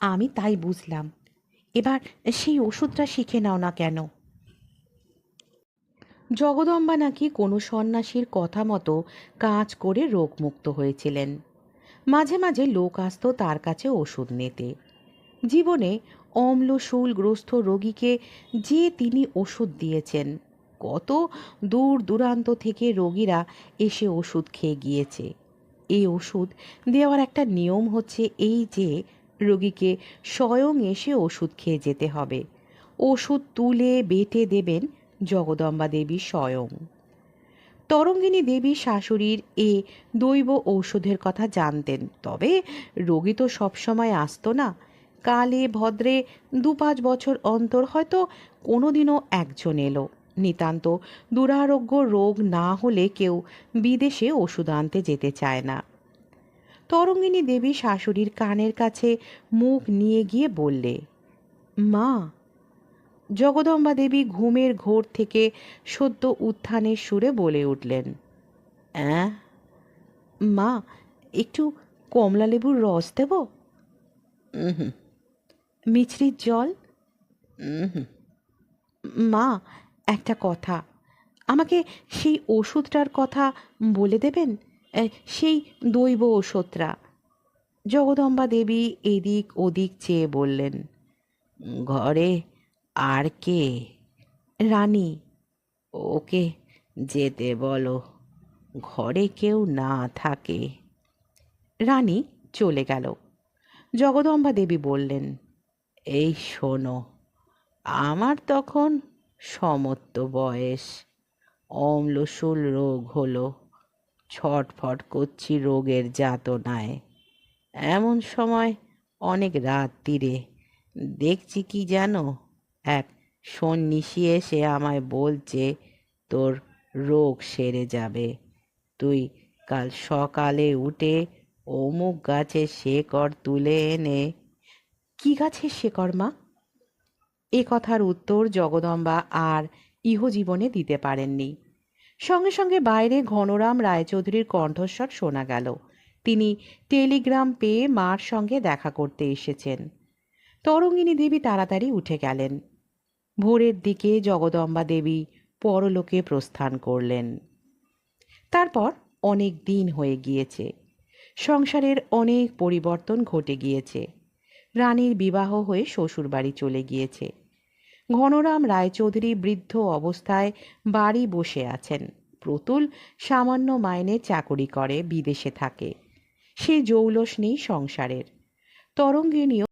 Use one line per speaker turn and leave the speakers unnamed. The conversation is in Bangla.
আমি তাই বুঝলাম। এবার সেই ওষুধটা শিখে নাও না কেন? জগদম্বা নাকি কোনো সন্ন্যাসীর কথা মতো কাজ করে রোগমুক্ত হয়েছিলেন। মাঝে মাঝে লোক আসতো তার কাছে ওষুধ নিতে। জীবনে অম্লশূলগ্রস্ত রোগীকে যে তিনি ওষুধ দিয়েছেন, কত দূর দূরান্ত থেকে রোগীরা এসে ওষুধ খেয়ে গিয়েছে। এই ওষুধ দেওয়ার একটা নিয়ম হচ্ছে এই যে রোগীকে স্বয়ং এসে ওষুধ খেয়ে যেতে হবে। ওষুধ তুলে বেটে দেবেন জগদম্বা দেবী স্বয়ং। তরঙ্গিনী দেবী শাশুড়ির এ দৈব ঔষধের কথা জানতেন, তবে রোগী তো সবসময় আসতো না। কালে ভদ্রে ২-৫ বছর অন্তর হয়তো কোনোদিনও একজন এলো। নিতান্ত দুরারোগ্য রোগ না হলে কেউ বিদেশে ওষুধ আনতে যেতে চায় না। তরঙ্গিনী দেবী শাশুড়ির কানের কাছে মুখ নিয়ে গিয়ে বললে, মা। জগদম্বা দেবী ঘুমের ঘোর থেকে সদ্য উত্থানের সুরে বলে উঠলেন, অ্যাঁ মা, একটু কমলালেবুর রস দেব? হুম। মিছরির জল? হুম। মা, একটা কথা, আমাকে সেই ওষুধটার কথা বলে দেবেন? সেই দৈব ওষুধটা। জগদম্বা দেবী এদিক ওদিক চেয়ে বললেন, ঘরে আর কে? রানী। ওকে যেতে বলো, ঘরে কেউ না থাকে। রানী চলে গেল। জগদম্বা দেবী বললেন, এই শোনো, আমার তখন সমত্ব বয়স, অম্লশূল রোগ হলো, ছটফট করছি রোগের যাতনায়। এমন সময় অনেক রাত্তিরে দেখছি কি জানো, এক সন্ন্যাসী এসে আমায় বলছে তোর রোগ সেরে যাবে। তুই কাল সকালে উঠে অমুক গাছের শেকড় তুলে এনে। কি গাছের শেকড় মা? এ কথার উত্তর জগদম্বা আর ইহজীবনে দিতে পারেননি। সঙ্গে সঙ্গে বাইরে ঘনরাম রায়চৌধুরীর কণ্ঠস্বর শোনা গেল। তিনি টেলিগ্রাম পেয়ে মার সঙ্গে দেখা করতে এসেছেন। তরঙ্গিনী দেবী তাড়াতাড়ি উঠে গেলেন। ভোরের দিকে জগদম্বা দেবী পরলোকে প্রস্থান করলেন। তারপর অনেক দিন হয়ে গিয়েছে। সংসারের অনেক পরিবর্তন ঘটে গিয়েছে। রানীর বিবাহ হয়ে শ্বশুরবাড়ি চলে গিয়েছে। ঘনরাম রায়চৌধুরী বৃদ্ধ অবস্থায় বাড়ি বসে আছেন। প্রতুল সামান্য মাইনে চাকরি করে, বিদেশে থাকে। সে জৌলস নেই সংসারের। তরঙ্গিনীও